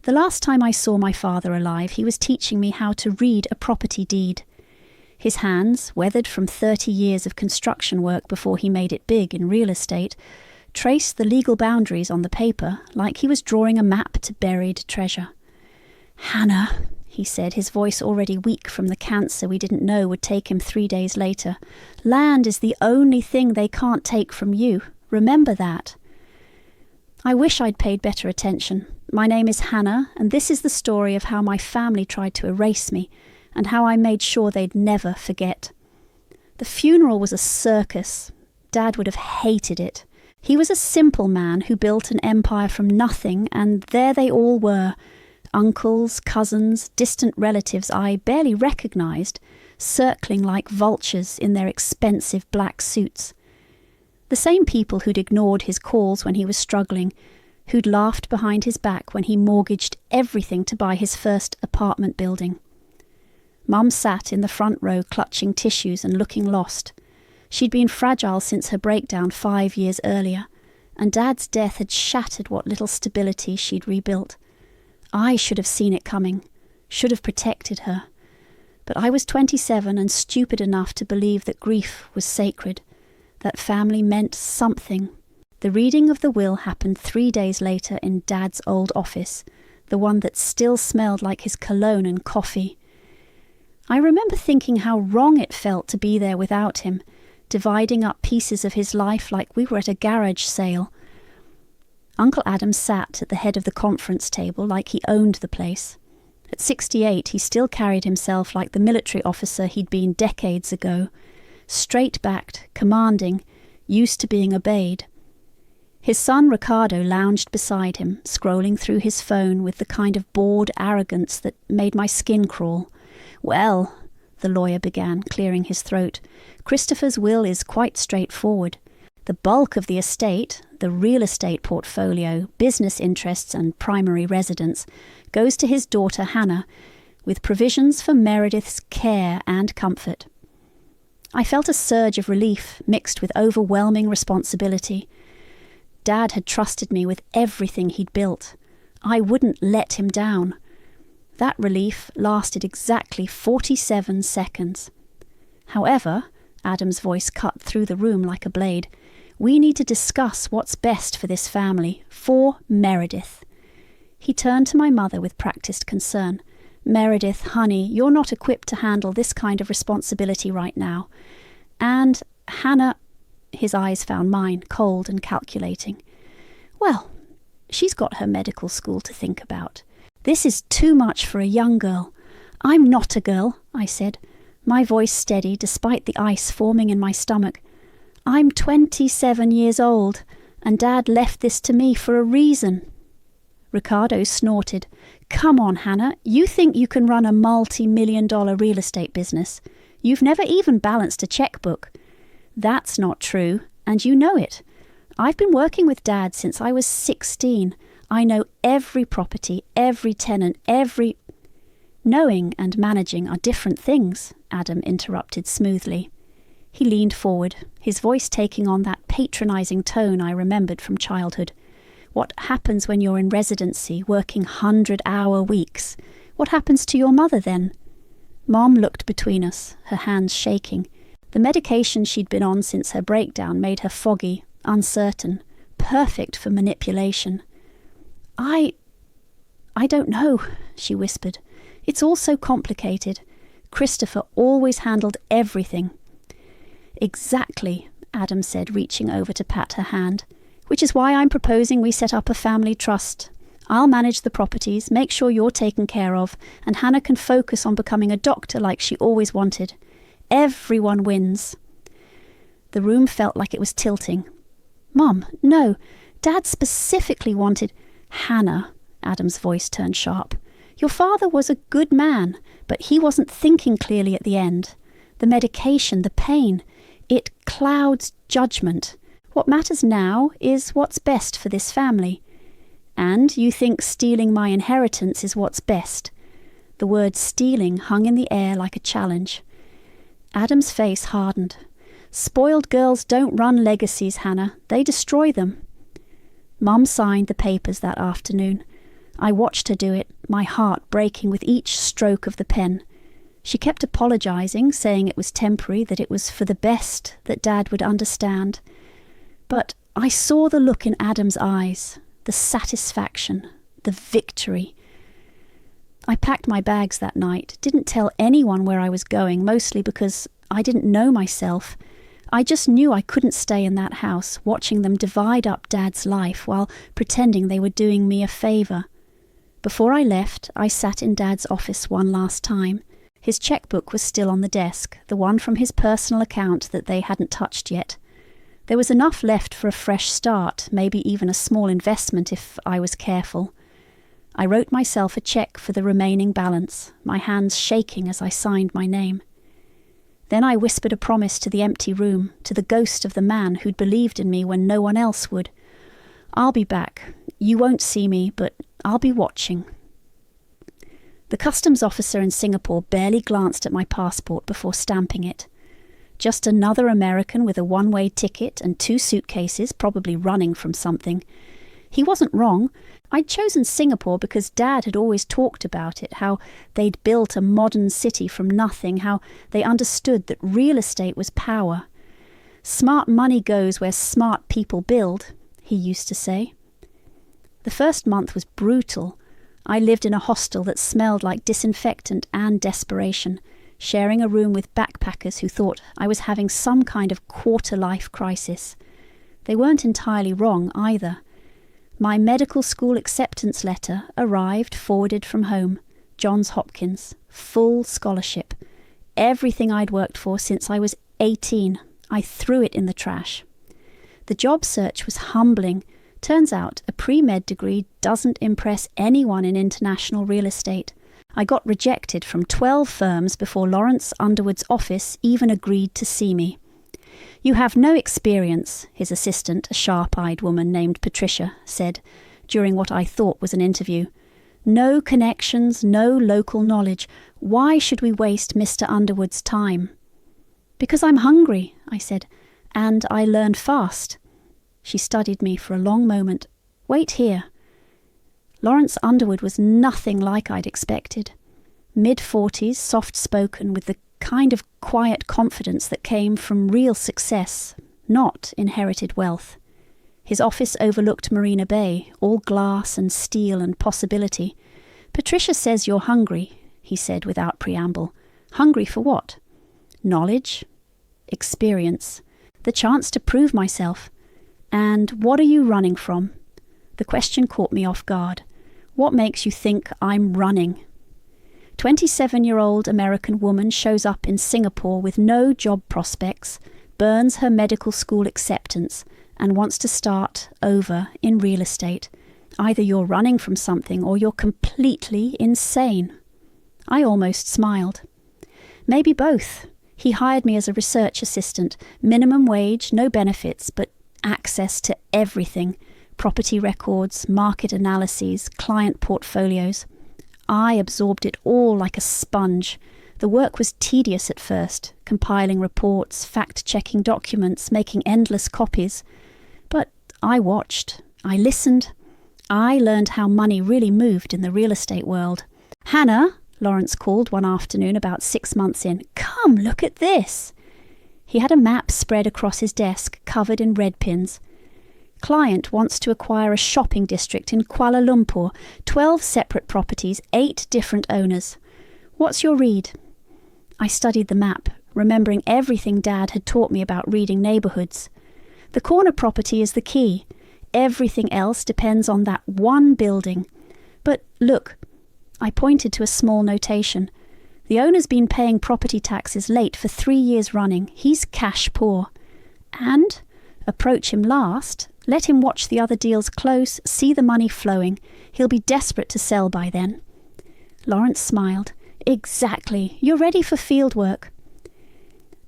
The last time I saw my father alive, he was teaching me how to read a property deed. His hands, weathered from 30 years of construction work before he made it big in real estate, traced the legal boundaries on the paper like he was drawing a map to buried treasure. "Hannah," he said, his voice already weak from the cancer we didn't know would take him 3 days later. "Land is the only thing they can't take from you. Remember that." I wish I'd paid better attention. My name is Hannah, and this is the story of how my family tried to erase me, and how I made sure they'd never forget. The funeral was a circus. Dad would have hated it. He was a simple man who built an empire from nothing, and there they all were, uncles, cousins, distant relatives I barely recognised, circling like vultures in their expensive black suits. The same people who'd ignored his calls when he was struggling, who'd laughed behind his back when he mortgaged everything to buy his first apartment building. Mum sat in the front row clutching tissues and looking lost. She'd been fragile since her breakdown 5 years earlier, and Dad's death had shattered what little stability she'd rebuilt. I should have seen it coming, should have protected her. But I was 27 and stupid enough to believe that grief was sacred, that family meant something. The reading of the will happened 3 days later in Dad's old office, the one that still smelled like his cologne and coffee. I remember thinking how wrong it felt to be there without him, dividing up pieces of his life like we were at a garage sale. Uncle Adam sat at the head of the conference table like he owned the place. At 68, he still carried himself like the military officer he'd been decades ago, straight-backed, commanding, used to being obeyed. His son Ricardo lounged beside him, scrolling through his phone with the kind of bored arrogance that made my skin crawl. "Well," the lawyer began, clearing his throat, "Christopher's will is quite straightforward. The bulk of the estate, the real estate portfolio, business interests and primary residence, goes to his daughter Hannah, with provisions for Meredith's care and comfort." I felt a surge of relief mixed with overwhelming responsibility. Dad had trusted me with everything he'd built. I wouldn't let him down. That relief lasted exactly 47 seconds. "However," Adam's voice cut through the room like a blade, "we need to discuss what's best for this family, for Meredith." He turned to my mother with practiced concern. "Meredith, honey, you're not equipped to handle this kind of responsibility right now. And Hannah," his eyes found mine, cold and calculating. "Well, she's got her medical school to think about. This is too much for a young girl." "I'm not a girl," I said, my voice steady despite the ice forming in my stomach. "I'm 27 years old, and Dad left this to me for a reason." Ricardo snorted. "Come on, Hannah, you think you can run a multi-million-dollar real estate business. You've never even balanced a checkbook." "That's not true, and you know it. I've been working with Dad since I was 16. I know every property, every tenant, every—" "Knowing and managing are different things," Adam interrupted smoothly. He leaned forward, his voice taking on that patronising tone I remembered from childhood. "What happens when you're in residency, working 100-hour weeks? What happens to your mother then?" Mom looked between us, her hands shaking. The medication she'd been on since her breakdown made her foggy, uncertain, perfect for manipulation. I don't know," she whispered. "It's all so complicated. Christopher always handled everything." "Exactly," Adam said, reaching over to pat her hand. "Which is why I'm proposing we set up a family trust. I'll manage the properties, make sure you're taken care of, and Hannah can focus on becoming a doctor like she always wanted. Everyone wins." The room felt like it was tilting. "Mom, no. Dad specifically wanted—" "Hannah," Adam's voice turned sharp. "Your father was a good man, but he wasn't thinking clearly at the end. The medication, the pain, it clouds judgment. What matters now is what's best for this family. And you think stealing my inheritance is what's best." The word stealing hung in the air like a challenge. Adam's face hardened. "Spoiled girls don't run legacies, Hannah. They destroy them." Mum signed the papers that afternoon. I watched her do it, my heart breaking with each stroke of the pen. She kept apologising, saying it was temporary, that it was for the best, that Dad would understand. But I saw the look in Adam's eyes, the satisfaction, the victory. I packed my bags that night, didn't tell anyone where I was going, mostly because I didn't know myself. I just knew I couldn't stay in that house, watching them divide up Dad's life while pretending they were doing me a favour. Before I left, I sat in Dad's office one last time. His chequebook was still on the desk, the one from his personal account that they hadn't touched yet. There was enough left for a fresh start, maybe even a small investment if I was careful. I wrote myself a cheque for the remaining balance, my hands shaking as I signed my name. Then I whispered a promise to the empty room, to the ghost of the man who'd believed in me when no one else would. I'll be back. You won't see me, but I'll be watching. The customs officer in Singapore barely glanced at my passport before stamping it. Just another American with a one-way ticket and 2 suitcases, probably running from something. He wasn't wrong. I'd chosen Singapore because Dad had always talked about it, how they'd built a modern city from nothing, how they understood that real estate was power. Smart money goes where smart people build, he used to say. The first month was brutal. I lived in a hostel that smelled like disinfectant and desperation, sharing a room with backpackers who thought I was having some kind of quarter-life crisis. They weren't entirely wrong either. My medical school acceptance letter arrived forwarded from home. Johns Hopkins, full scholarship. Everything I'd worked for since I was 18. I threw it in the trash. The job search was humbling. Turns out a pre-med degree doesn't impress anyone in international real estate. I got rejected from 12 firms before Lawrence Underwood's office even agreed to see me. "You have no experience," his assistant, a sharp-eyed woman named Patricia, said during what I thought was an interview. "No connections, no local knowledge. Why should we waste Mr. Underwood's time?" "Because I'm hungry," I said, "and I learn fast." She studied me for a long moment. "Wait here." Lawrence Underwood was nothing like I'd expected. Mid-40s, soft-spoken, with the kind of quiet confidence that came from real success, not inherited wealth. His office overlooked Marina Bay, all glass and steel and possibility. "Patricia says you're hungry," he said without preamble. "Hungry for what?" "Knowledge, experience, the chance to prove myself. And what are you running from?" The question caught me off guard. What makes you think I'm running? 27-year-old American woman shows up in Singapore with no job prospects, burns her medical school acceptance, and wants to start over in real estate. Either you're running from something or you're completely insane. I almost smiled. Maybe both. He hired me as a research assistant, minimum wage, no benefits, but access to everything. Property records, market analyses, client portfolios. I absorbed it all like a sponge. The work was tedious at first, compiling reports, fact-checking documents, making endless copies. But I watched, I listened. I learned how money really moved in the real estate world. "Hannah," Lawrence called one afternoon about 6 months in, "come, look at this." He had a map spread across his desk, covered in red pins. "Client wants to acquire a shopping district in Kuala Lumpur, 12 separate properties, 8 different owners. What's your read?" I studied the map, remembering everything Dad had taught me about reading neighbourhoods. The corner property is the key. Everything else depends on that one building. But look, I pointed to a small notation. The owner's been paying property taxes late for 3 years running. He's cash poor. And approach him last. Let him watch the other deals close, see the money flowing. He'll be desperate to sell by then. Lawrence smiled. "Exactly. You're ready for field work."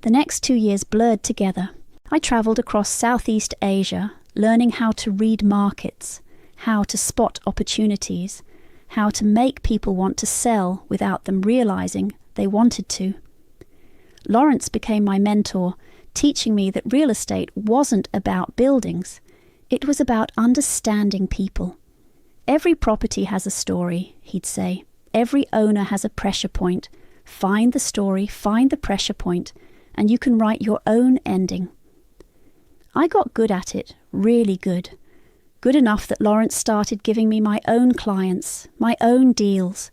The next 2 years blurred together. I travelled across Southeast Asia, learning how to read markets, how to spot opportunities, how to make people want to sell without them realising they wanted to. Lawrence became my mentor, teaching me that real estate wasn't about buildings. It was about understanding people. Every property has a story, he'd say. Every owner has a pressure point. Find the story, find the pressure point, and you can write your own ending. I got good at it, really good. Good enough that Lawrence started giving me my own clients, my own deals.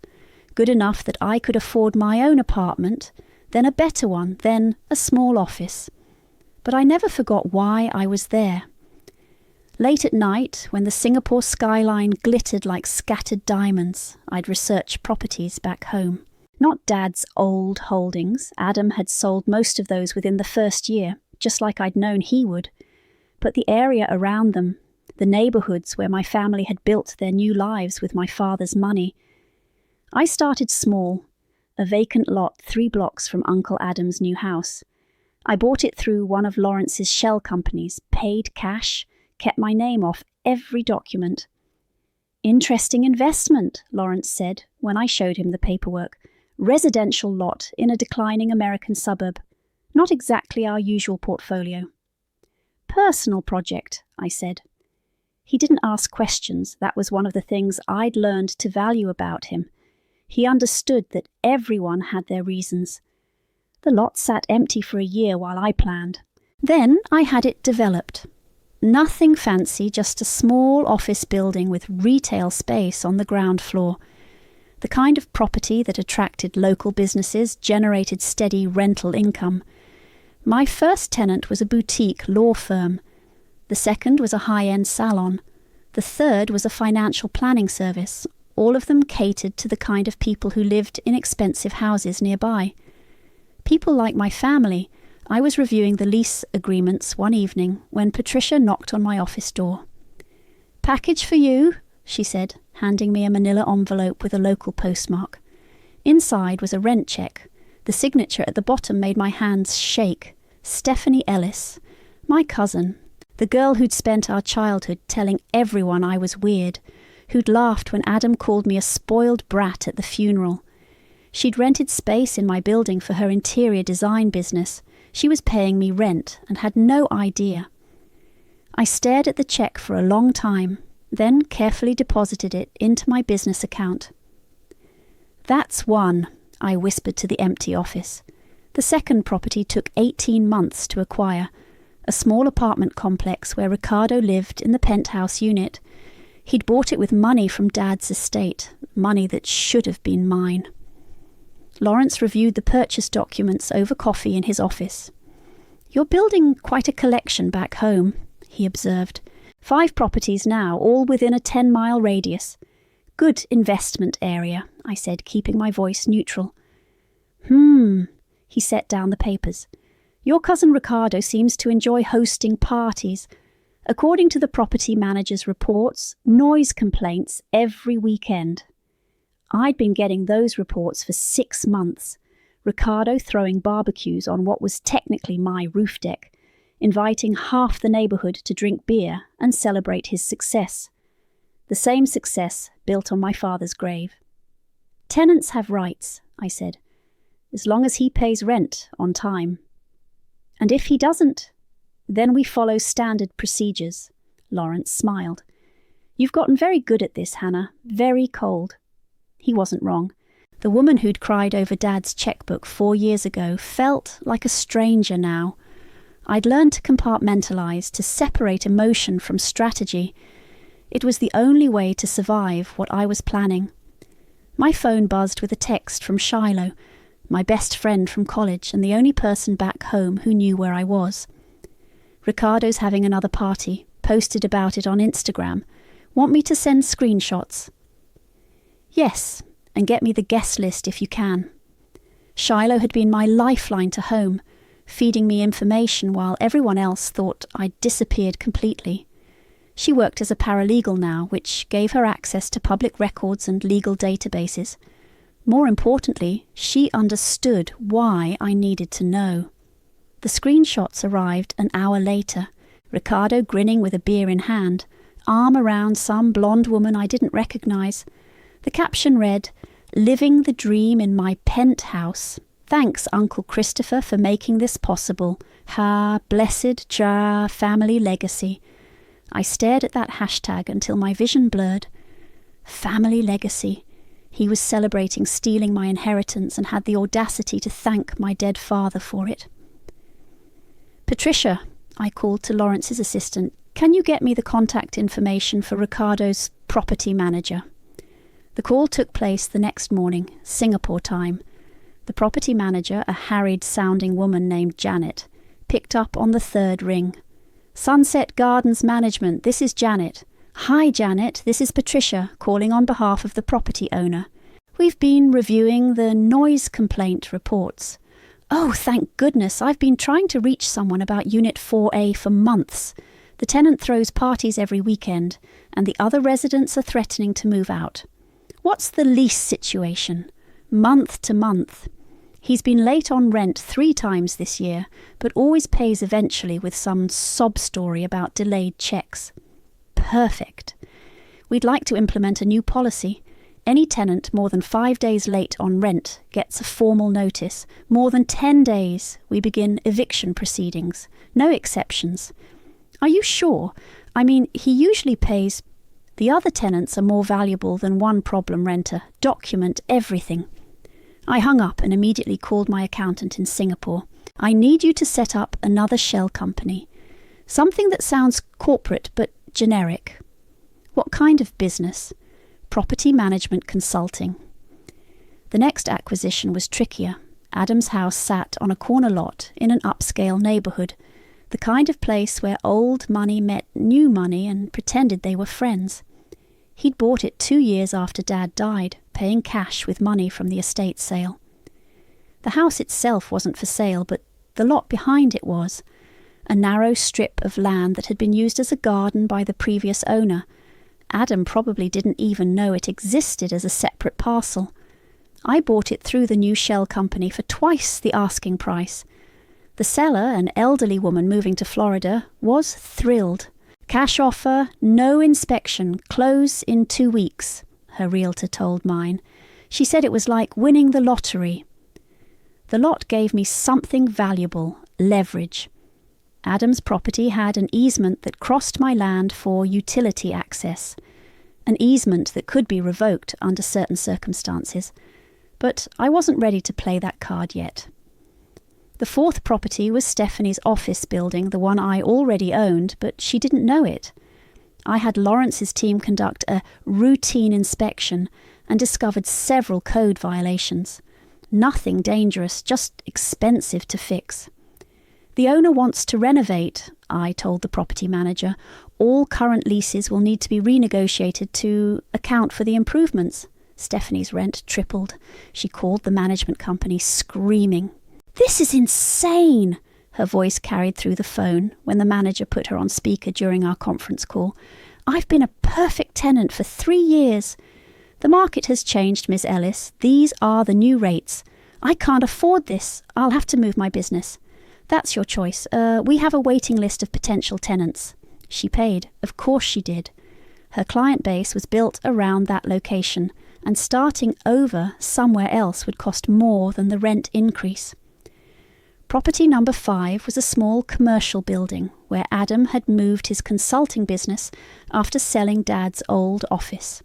Good enough that I could afford my own apartment, then a better one, then a small office. But I never forgot why I was there. Late at night, when the Singapore skyline glittered like scattered diamonds, I'd research properties back home. Not Dad's old holdings. Adam had sold most of those within the first year, just like I'd known he would. But the area around them, the neighbourhoods where my family had built their new lives with my father's money. I started small, a vacant lot 3 blocks from Uncle Adam's new house. I bought it through one of Lawrence's shell companies, paid cash, kept my name off every document. Interesting investment, Lawrence said when I showed him the paperwork. Residential lot in a declining American suburb. Not exactly our usual portfolio. Personal project, I said. He didn't ask questions. That was one of the things I'd learned to value about him. He understood that everyone had their reasons. The lot sat empty for a year while I planned. Then I had it developed. Nothing fancy, just a small office building with retail space on the ground floor. The kind of property that attracted local businesses, generated steady rental income. My first tenant was a boutique law firm. The second was a high-end salon. The third was a financial planning service. All of them catered to the kind of people who lived in expensive houses nearby. People like my family. I was reviewing the lease agreements one evening when Patricia knocked on my office door. "Package for you," she said, handing me a manila envelope with a local postmark. Inside was a rent check. The signature at the bottom made my hands shake. Stephanie Ellis, my cousin, the girl who'd spent our childhood telling everyone I was weird, who'd laughed when Adam called me a spoiled brat at the funeral. She'd rented space in my building for her interior design business. She was paying me rent and had no idea. I stared at the check for a long time, then carefully deposited it into my business account. "That's one," I whispered to the empty office. The second property took 18 months to acquire, a small apartment complex where Ricardo lived in the penthouse unit. He'd bought it with money from Dad's estate, money that should have been mine. Lawrence reviewed the purchase documents over coffee in his office. "You're building quite a collection back home," he observed. 5 properties now, all within a 10-mile radius. "Good investment area," I said, keeping my voice neutral. He set down the papers. "Your cousin Ricardo seems to enjoy hosting parties. According to the property manager's reports, noise complaints every weekend." I'd been getting those reports for 6 months. Ricardo throwing barbecues on what was technically my roof deck, inviting half the neighbourhood to drink beer and celebrate his success. The same success built on my father's grave. "Tenants have rights," I said, "as long as he pays rent on time. And if he doesn't, then we follow standard procedures." Lawrence smiled. "You've gotten very good at this, Hannah, very cold." He wasn't wrong. The woman who'd cried over Dad's checkbook 4 years ago felt like a stranger now. I'd learned to compartmentalize, to separate emotion from strategy. It was the only way to survive what I was planning. My phone buzzed with a text from Shiloh, my best friend from college and the only person back home who knew where I was. "Ricardo's having another party, posted about it on Instagram. Want me to send screenshots?" "Yes, and get me the guest list if you can." Shiloh had been my lifeline to home, feeding me information while everyone else thought I'd disappeared completely. She worked as a paralegal now, which gave her access to public records and legal databases. More importantly, she understood why I needed to know. The screenshots arrived an hour later, Ricardo grinning with a beer in hand, arm around some blonde woman I didn't recognize. The caption read, "Living the dream in my penthouse. Thanks, Uncle Christopher, for making this possible. Ha, blessed family legacy." I stared at that hashtag until my vision blurred. Family legacy. He was celebrating stealing my inheritance and had the audacity to thank my dead father for it. "Patricia," I called to Lawrence's assistant, "can you get me the contact information for Ricardo's property manager?" The call took place the next morning, Singapore time. The property manager, a harried-sounding woman named Janet, picked up on the third ring. "Sunset Gardens Management, this is Janet." "Hi, Janet, this is Patricia, calling on behalf of the property owner. We've been reviewing the noise complaint reports." "Oh, thank goodness, I've been trying to reach someone about Unit 4A for months. The tenant throws parties every weekend, and the other residents are threatening to move out." "What's the lease situation?" "Month to month. He's been late on rent 3 times this year, but always pays eventually with some sob story about delayed checks." "Perfect. We'd like to implement a new policy. Any tenant more than 5 days late on rent gets a formal notice. More than 10 days, we begin eviction proceedings. No exceptions." "Are you sure? I mean, he usually pays..." "The other tenants are more valuable than one problem renter. Document everything." I hung up and immediately called my accountant in Singapore. "I need you to set up another shell company. Something that sounds corporate but generic." "What kind of business?" "Property management consulting." The next acquisition was trickier. Adam's house sat on a corner lot in an upscale neighbourhood, the kind of place where old money met new money and pretended they were friends. He'd bought it 2 years after Dad died, paying cash with money from the estate sale. The house itself wasn't for sale, but the lot behind it was. A narrow strip of land that had been used as a garden by the previous owner. Adam probably didn't even know it existed as a separate parcel. I bought it through the new shell company for twice the asking price. The seller, an elderly woman moving to Florida, was thrilled. "Cash offer, no inspection, close in 2 weeks, her realtor told mine. She said it was like winning the lottery. The lot gave me something valuable, leverage. Adam's property had an easement that crossed my land for utility access, an easement that could be revoked under certain circumstances, but I wasn't ready to play that card yet. The fourth property was Stephanie's office building, the one I already owned, but she didn't know it. I had Lawrence's team conduct a routine inspection and discovered several code violations. Nothing dangerous, just expensive to fix. The owner wants to renovate, I told the property manager. All current leases will need to be renegotiated to account for the improvements. Stephanie's rent tripled. She called the management company, screaming. "This is insane!" Her voice carried through the phone when the manager put her on speaker during our conference call. "I've been a perfect tenant for 3 years. The market has changed, Miss Ellis. These are the new rates. I can't afford this. I'll have to move my business." "That's your choice. We have a waiting list of potential tenants." She paid. Of course she did. Her client base was built around that location, and starting over somewhere else would cost more than the rent increase. Property number 5 was a small commercial building where Adam had moved his consulting business after selling Dad's old office.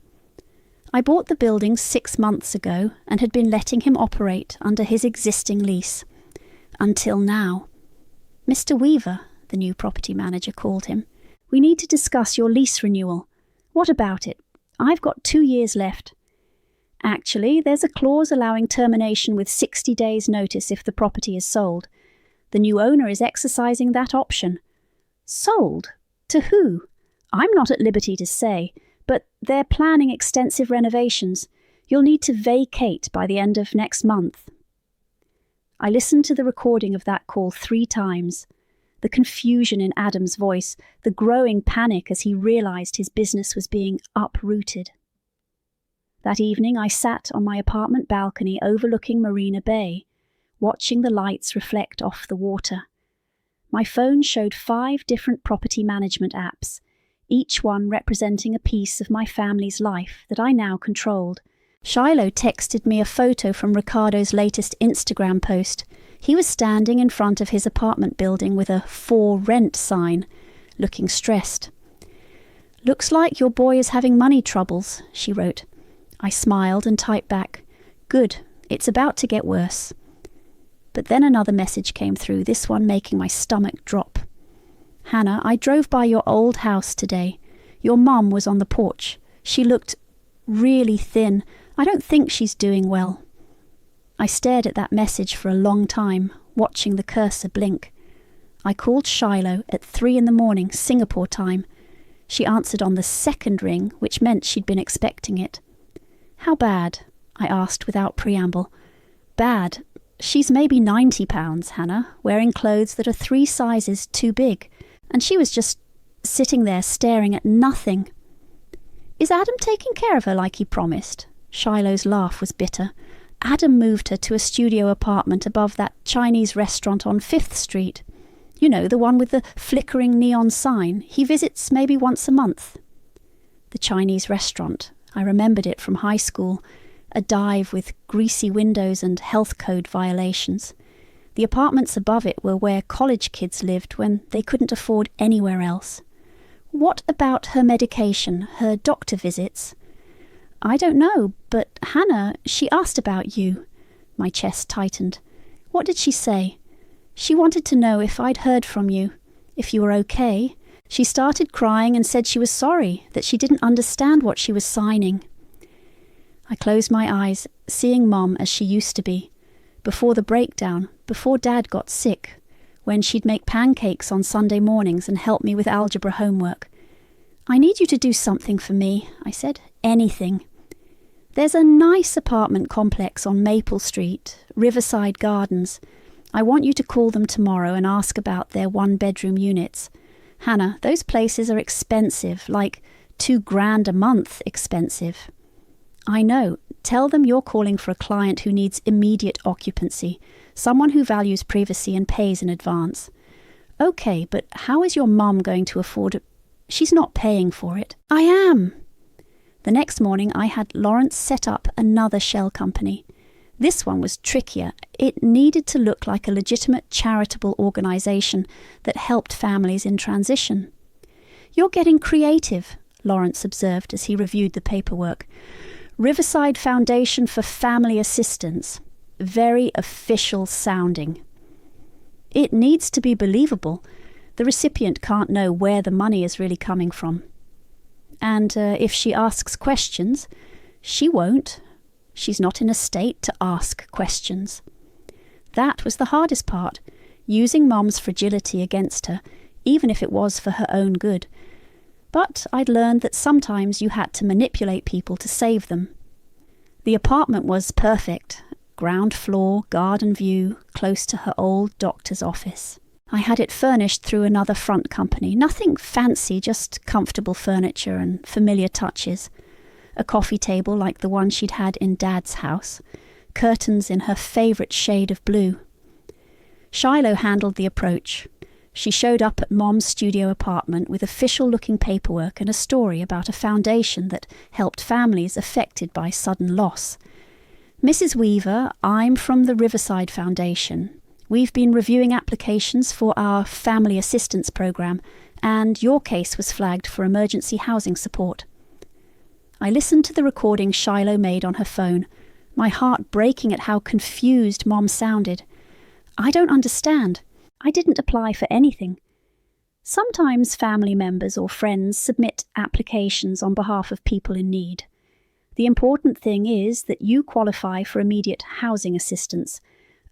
I bought the building 6 months ago and had been letting him operate under his existing lease. Until now. "Mr. Weaver," the new property manager called him, "we need to discuss your lease renewal. What about it? I've got 2 years left." "Actually, there's a clause allowing termination with 60 days' notice if the property is sold. The new owner is exercising that option." "Sold? To who?" "I'm not at liberty to say, but they're planning extensive renovations. You'll need to vacate by the end of next month." I listened to the recording of that call 3 times. The confusion in Adam's voice, the growing panic as he realized his business was being uprooted. That evening I sat on my apartment balcony overlooking Marina Bay, watching the lights reflect off the water. My phone showed 5 different property management apps, each one representing a piece of my family's life that I now controlled. Shiloh texted me a photo from Ricardo's latest Instagram post. He was standing in front of his apartment building with a "for rent" sign, looking stressed. "Looks like your boy is having money troubles," she wrote. I smiled and typed back, "Good, it's about to get worse." But then another message came through, this one making my stomach drop. "Hannah, I drove by your old house today. Your mum was on the porch. She looked really thin. I don't think she's doing well." I stared at that message for a long time, watching the cursor blink. I called Shiloh at 3 a.m, Singapore time. She answered on the second ring, which meant she'd been expecting it. "How bad?" I asked without preamble. "Bad. She's maybe 90 pounds, Hannah, wearing clothes that are 3 sizes too big, and she was just sitting there staring at nothing." "Is Adam taking care of her like he promised?" Shiloh's laugh was bitter. "Adam moved her to a studio apartment above that Chinese restaurant on 5th Street. You know, the one with the flickering neon sign. He visits maybe once a month." The Chinese restaurant. I remembered it from high school. A dive with greasy windows and health code violations. The apartments above it were where college kids lived when they couldn't afford anywhere else. "What about her medication, her doctor visits?" "I don't know, but Hannah, she asked about you." My chest tightened. "What did she say?" "She wanted to know if I'd heard from you, if you were okay. She started crying and said she was sorry, that she didn't understand what she was signing." I closed my eyes, seeing Mum as she used to be, before the breakdown, before Dad got sick, when she'd make pancakes on Sunday mornings and help me with algebra homework. "I need you to do something for me," I said. "Anything. There's a nice apartment complex on Maple Street, Riverside Gardens. I want you to call them tomorrow and ask about their 1-bedroom units. Hannah, those places are expensive, like $2,000 a month expensive." "I know. Tell them you're calling for a client who needs immediate occupancy, someone who values privacy and pays in advance." "Okay, but how is your mum going to afford it? She's not paying for it." "I am." The next morning I had Lawrence set up another shell company. This one was trickier. It needed to look like a legitimate charitable organisation that helped families in transition. "You're getting creative," Lawrence observed as he reviewed the paperwork. "Riverside Foundation for Family Assistance. Very official sounding." "It needs to be believable. The recipient can't know where the money is really coming from. And if she asks questions, she won't. She's not in a state to ask questions." That was the hardest part, using Mum's fragility against her, even if it was for her own good. But I'd learned that sometimes you had to manipulate people to save them. The apartment was perfect. Ground floor, garden view, close to her old doctor's office. I had it furnished through another front company. Nothing fancy, just comfortable furniture and familiar touches. A coffee table like the one she'd had in Dad's house. Curtains in her favourite shade of blue. Shiloh handled the approach. She showed up at Mom's studio apartment with official-looking paperwork and a story about a foundation that helped families affected by sudden loss. "Mrs. Weaver, I'm from the Riverside Foundation. We've been reviewing applications for our family assistance program, and your case was flagged for emergency housing support." I listened to the recording Shiloh made on her phone, my heart breaking at how confused Mom sounded. "I don't understand. I didn't apply for anything." Sometimes family members or friends submit applications on behalf of people in need. The important thing is that you qualify for immediate housing assistance,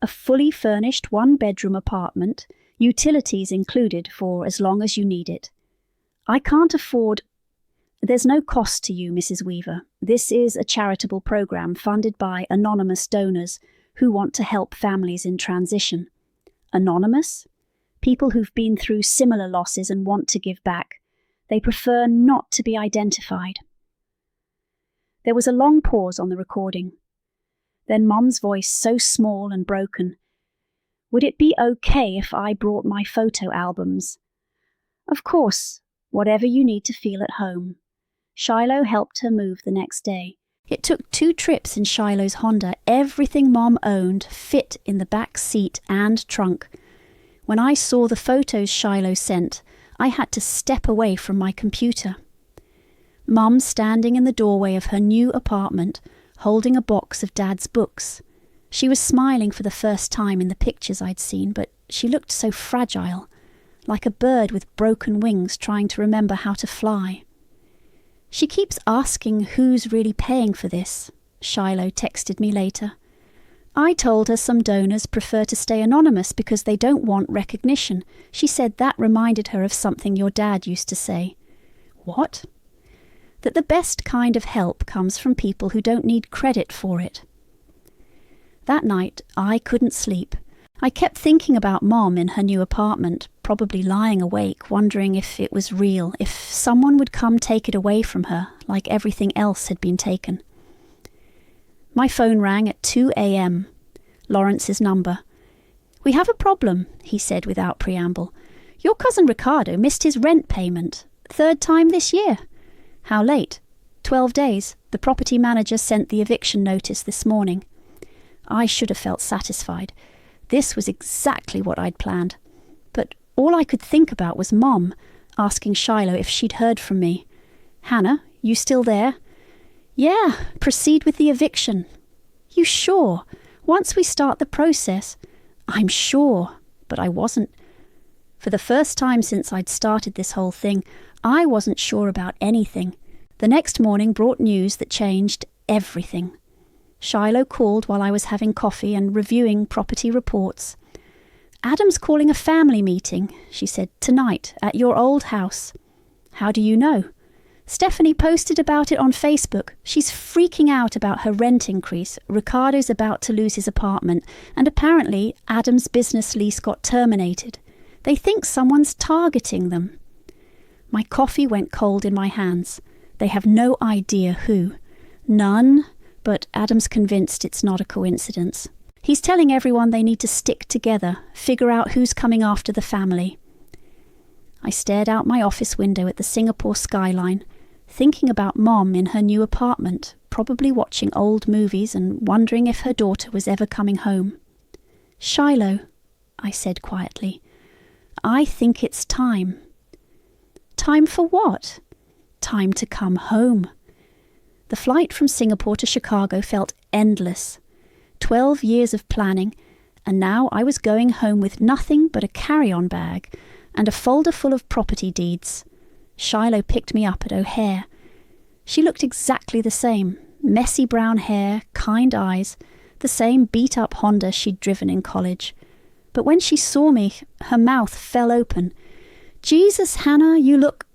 a fully furnished 1-bedroom apartment, utilities included for as long as you need it. "I can't afford—" "There's no cost to you, Mrs. Weaver. This is a charitable program funded by anonymous donors who want to help families in transition." Anonymous? People who've been through similar losses and want to give back. They prefer not to be identified. There was a long pause on the recording. Then Mom's voice, so small and broken. "Would it be okay if I brought my photo albums?" "Of course, whatever you need to feel at home." Shiloh helped her move the next day. It took 2 trips in Shiloh's Honda. Everything Mom owned fit in the back seat and trunk. When I saw the photos Shiloh sent, I had to step away from my computer. Mum standing in the doorway of her new apartment, holding a box of Dad's books. She was smiling for the first time in the pictures I'd seen, but she looked so fragile, like a bird with broken wings trying to remember how to fly. She keeps asking who's really paying for this, Shiloh texted me later. I told her some donors prefer to stay anonymous because they don't want recognition. She said that reminded her of something your dad used to say. What? That the best kind of help comes from people who don't need credit for it. That night, I couldn't sleep. I kept thinking about Mom in her new apartment, probably lying awake, wondering if it was real, if someone would come take it away from her, like everything else had been taken. My phone rang at 2 a.m. Lawrence's number. "We have a problem," he said without preamble. "Your cousin Ricardo missed his rent payment. 3rd time this year." "How late?" 12 days. The property manager sent the eviction notice this morning. I should have felt satisfied. This was exactly what I'd planned. But all I could think about was Mom, asking Shiloh if she'd heard from me. "Hannah, you still there?" "Yeah, proceed with the eviction." "You sure? Once we start the process." "I'm sure," but I wasn't. For the first time since I'd started this whole thing, I wasn't sure about anything. The next morning brought news that changed everything. Shiloh called while I was having coffee and reviewing property reports. "Adam's calling a family meeting," she said, "tonight at your old house." "How do you know?" "Stephanie posted about it on Facebook. She's freaking out about her rent increase. Ricardo's about to lose his apartment, and apparently Adam's business lease got terminated. They think someone's targeting them." My coffee went cold in my hands. They have no idea who. None, but Adam's convinced it's not a coincidence. He's telling everyone they need to stick together, figure out who's coming after the family. I stared out my office window at the Singapore skyline, thinking about Mom in her new apartment, probably watching old movies and wondering if her daughter was ever coming home. "Shiloh," I said quietly, "I think it's time." "Time for what?" "Time to come home." The flight from Singapore to Chicago felt endless. 12 years of planning, and now I was going home with nothing but a carry-on bag and a folder full of property deeds. Shiloh picked me up at O'Hare. She looked exactly the same, messy brown hair, kind eyes, the same beat-up Honda she'd driven in college. But when she saw me, her mouth fell open. "Jesus, Hannah, you look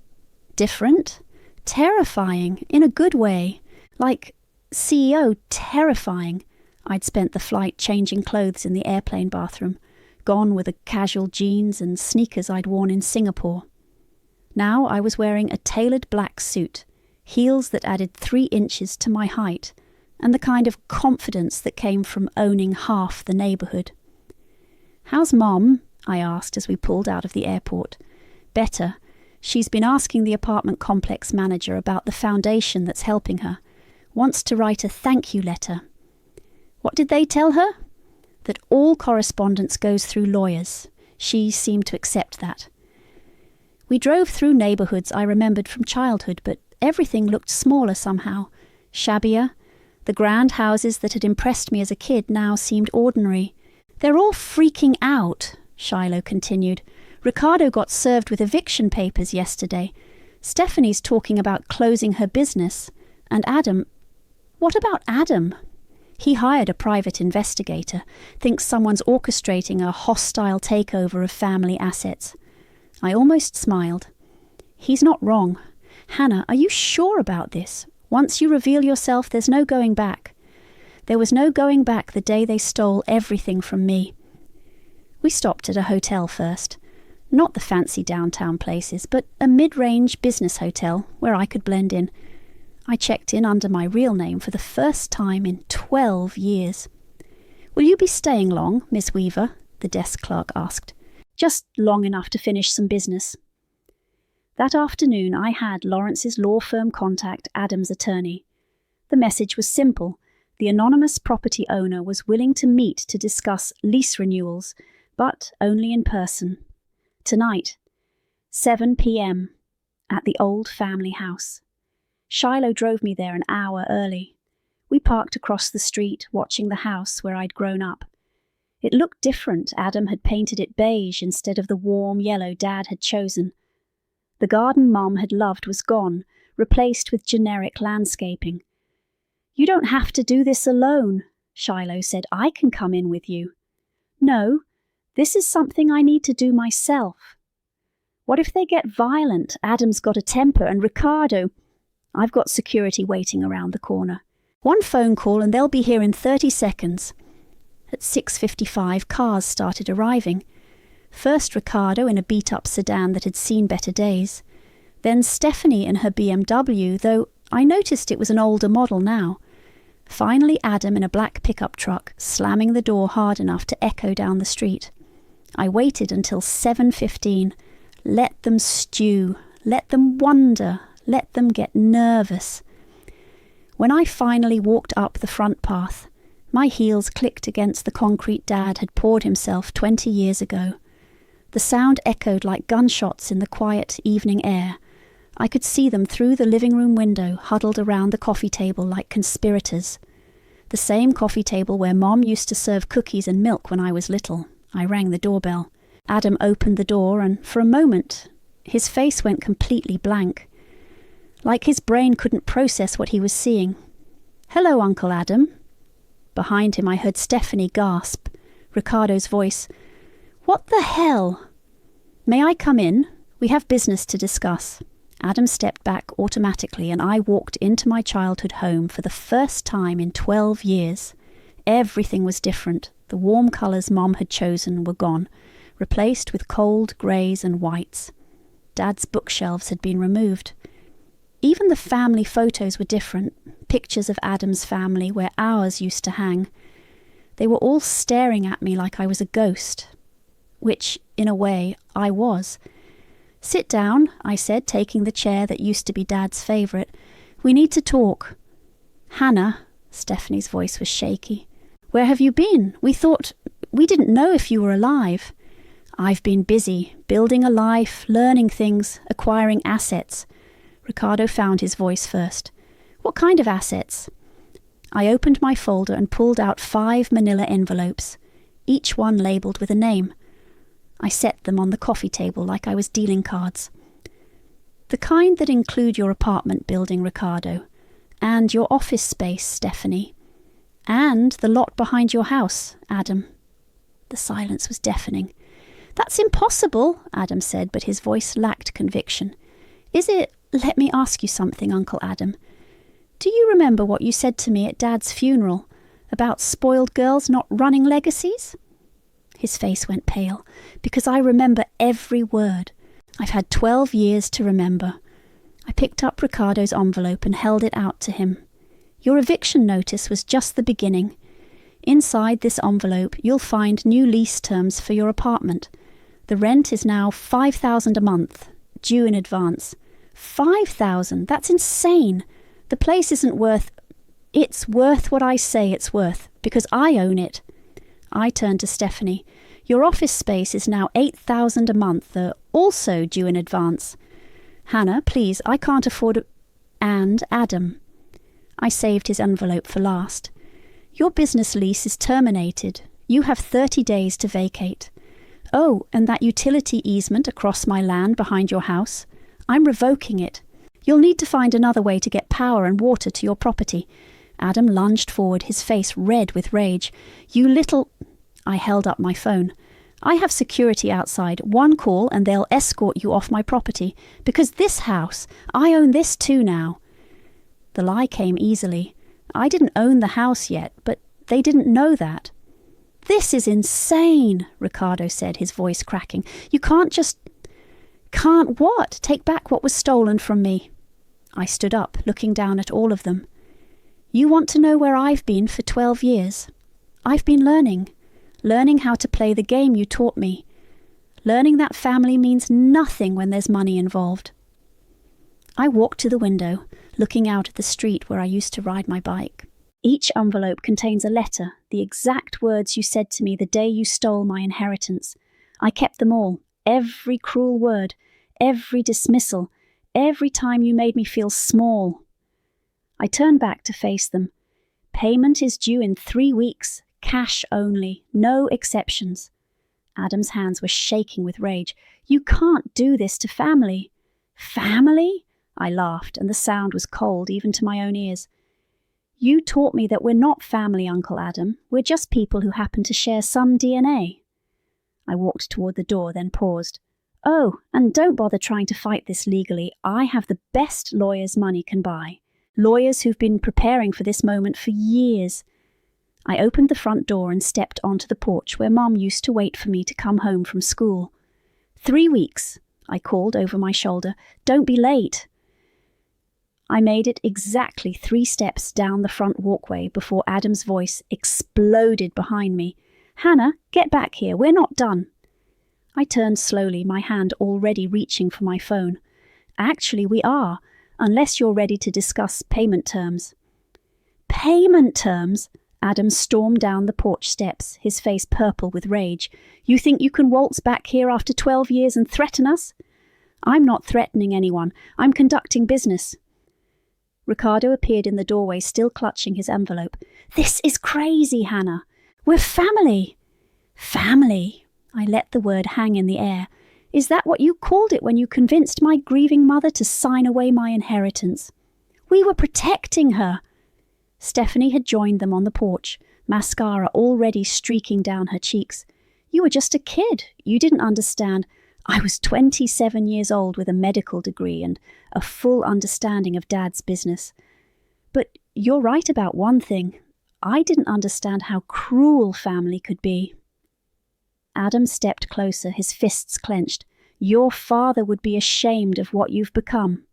different. Terrifying, in a good way. Like CEO terrifying." I'd spent the flight changing clothes in the airplane bathroom, gone were the casual jeans and sneakers I'd worn in Singapore. Now I was wearing a tailored black suit, heels that added 3 inches to my height, and the kind of confidence that came from owning half the neighbourhood. "How's Mom?" I asked as we pulled out of the airport. "Better. She's been asking the apartment complex manager about the foundation that's helping her. Wants to write a thank you letter." "What did they tell her?" "That all correspondence goes through lawyers." She seemed to accept that. We drove through neighbourhoods I remembered from childhood, but everything looked smaller somehow, shabbier. The grand houses that had impressed me as a kid now seemed ordinary. "They're all freaking out," Shiloh continued. "Ricardo got served with eviction papers yesterday. Stephanie's talking about closing her business. And Adam..." "What about Adam?" "He hired a private investigator. Thinks someone's orchestrating a hostile takeover of family assets." I almost smiled. "He's not wrong. Hannah, are you sure about this? Once you reveal yourself, there's no going back." "There was no going back the day they stole everything from me." We stopped at a hotel first. Not the fancy downtown places, but a mid-range business hotel where I could blend in. I checked in under my real name for the first time in 12 years. "Will you be staying long, Miss Weaver?" the desk clerk asked. "Just long enough to finish some business." That afternoon I had Lawrence's law firm contact Adam's attorney. The message was simple. The anonymous property owner was willing to meet to discuss lease renewals, but only in person. Tonight, 7 p.m, at the old family house. Shiloh drove me there an hour early. We parked across the street, watching the house where I'd grown up. It looked different. Adam had painted it beige instead of the warm yellow Dad had chosen. The garden Mom had loved was gone, replaced with generic landscaping. "You don't have to do this alone," Shiloh said. "I can come in with you." "No, this is something I need to do myself." "What if they get violent? Adam's got a temper, and Ricardo—" "I've got security waiting around the corner. One phone call and they'll be here in 30 seconds. At 6:55, cars started arriving. First Ricardo in a beat-up sedan that had seen better days. Then Stephanie in her BMW, though I noticed it was an older model now. Finally Adam in a black pickup truck, slamming the door hard enough to echo down the street. I waited until 7:15. Let them stew. Let them wonder. Let them get nervous. When I finally walked up the front path, my heels clicked against the concrete Dad had poured himself 20 years ago. The sound echoed like gunshots in the quiet evening air. I could see them through the living room window, huddled around the coffee table like conspirators. The same coffee table where Mom used to serve cookies and milk when I was little. I rang the doorbell. Adam opened the door, and for a moment, his face went completely blank. Like his brain couldn't process what he was seeing. "Hello, Uncle Adam." Behind him I heard Stephanie gasp. Ricardo's voice. "What the hell?" "May I come in? We have business to discuss." Adam stepped back automatically and I walked into my childhood home for the first time in 12 years. Everything was different. The warm colours Mom had chosen were gone, replaced with cold greys and whites. Dad's bookshelves had been removed. Even the family photos were different, pictures of Adam's family where ours used to hang. They were all staring at me like I was a ghost, which, in a way, I was. "Sit down," I said, taking the chair that used to be Dad's favourite. "We need to talk." "Hannah," Stephanie's voice was shaky. "Where have you been? We didn't know if you were alive." "I've been busy, building a life, learning things, acquiring assets." Ricardo found his voice first. "What kind of assets?" I opened my folder and pulled out 5 manila envelopes, each one labelled with a name. I set them on the coffee table like I was dealing cards. "The kind that include your apartment building, Ricardo, and your office space, Stephanie, and the lot behind your house, Adam." The silence was deafening. "That's impossible," Adam said, but his voice lacked conviction. "Is it? Let me ask you something, Uncle Adam. Do you remember what you said to me at Dad's funeral about spoiled girls not running legacies?" His face went pale, because I remember every word. I've had 12 years to remember. I picked up Ricardo's envelope and held it out to him. "Your eviction notice was just the beginning. Inside this envelope, you'll find new lease terms for your apartment. The rent is now $5,000 a month, due in advance." $5,000? That's insane. The place isn't worth... It's worth what I say it's worth, because I own it. I turned to Stephanie. "Your office space is now $8,000 a month, also due in advance." "Hannah, please, I can't afford it." "And Adam." I saved his envelope for last. "Your business lease is terminated. You have 30 days to vacate. Oh, and that utility easement across my land behind your house, I'm revoking it. You'll need to find another way to get power and water to your property." Adam lunged forward, his face red with rage. "You little—" I held up my phone. "I have security outside. One call and they'll escort you off my property. Because this house, I own this too now." The lie came easily. I didn't own the house yet, but they didn't know that. "This is insane," Ricardo said, his voice cracking. "You can't just—" "Can't what? Take back what was stolen from me." I stood up, looking down at all of them. "You want to know where I've been for 12 years? I've been learning how to play the game you taught me. Learning that family means nothing when there's money involved." I walked to the window, looking out at the street where I used to ride my bike. "Each envelope contains a letter, the exact words you said to me the day you stole my inheritance. I kept them all. Every cruel word, every dismissal, every time you made me feel small. I turned back to face them. Payment is due in 3 weeks, cash only, no exceptions. Adam's hands were shaking with rage. You can't do this to family. Family? I laughed, and the sound was cold even to my own ears. You taught me that we're not family, Uncle Adam. We're just people who happen to share some DNA. I walked toward the door, then paused. Oh, and don't bother trying to fight this legally. I have the best lawyers money can buy. Lawyers who've been preparing for this moment for years. I opened the front door and stepped onto the porch where Mum used to wait for me to come home from school. 3 weeks, I called over my shoulder. Don't be late. I made it exactly 3 steps down the front walkway before Adam's voice exploded behind me. Hannah, get back here. We're not done. I turned slowly, my hand already reaching for my phone. Actually, we are, unless you're ready to discuss payment terms. Payment terms? Adam stormed down the porch steps, his face purple with rage. You think you can waltz back here after 12 years and threaten us? I'm not threatening anyone. I'm conducting business. Ricardo appeared in the doorway, still clutching his envelope. This is crazy, Hannah. We're family. Family? I let the word hang in the air. Is that what you called it when you convinced my grieving mother to sign away my inheritance? We were protecting her. Stephanie had joined them on the porch, mascara already streaking down her cheeks. You were just a kid. You didn't understand. I was 27 years old with a medical degree and a full understanding of Dad's business. But you're right about one thing. I didn't understand how cruel family could be. Adam stepped closer, his fists clenched. Your father would be ashamed of what you've become.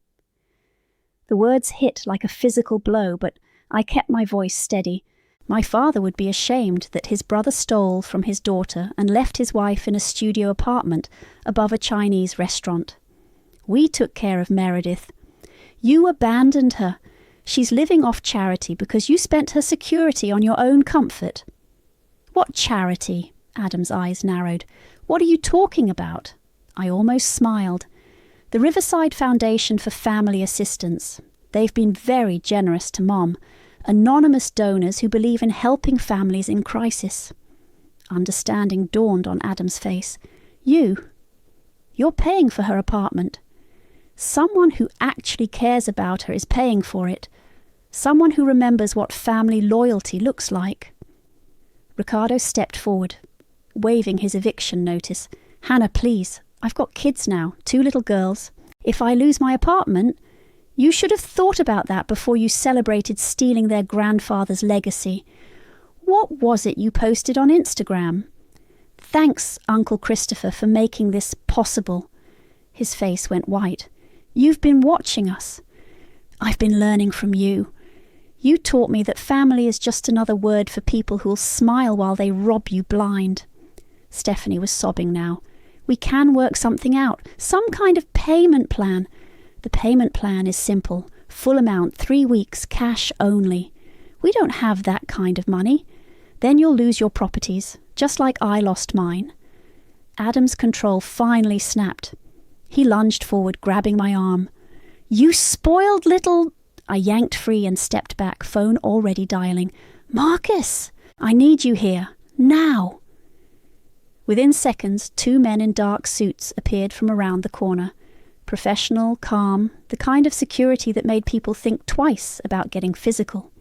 The words hit like a physical blow, but I kept my voice steady. My father would be ashamed that his brother stole from his daughter and left his wife in a studio apartment above a Chinese restaurant. We took care of Meredith. You abandoned her. She's living off charity because you spent her security on your own comfort. What charity? Adam's eyes narrowed. What are you talking about? I almost smiled. The Riverside Foundation for Family Assistance. They've been very generous to Mom. Anonymous donors who believe in helping families in crisis. Understanding dawned on Adam's face. You're paying for her apartment. Someone who actually cares about her is paying for it. Someone who remembers what family loyalty looks like. Ricardo stepped forward, waving his eviction notice. Hannah, please. I've got kids now, 2 little girls. If I lose my apartment, you should have thought about that before you celebrated stealing their grandfather's legacy. What was it you posted on Instagram? Thanks, Uncle Christopher, for making this possible. His face went white. You've been watching us. I've been learning from you. You taught me that family is just another word for people who'll smile while they rob you blind. Stephanie was sobbing now. We can work something out, some kind of payment plan. The payment plan is simple. Full amount, 3 weeks, cash only. We don't have that kind of money. Then you'll lose your properties, just like I lost mine. Adam's control finally snapped. He lunged forward, grabbing my arm. You spoiled little... I yanked free and stepped back, phone already dialing. Marcus, I need you here. Now. Within seconds, 2 men in dark suits appeared from around the corner. Professional, calm, the kind of security that made people think twice about getting physical.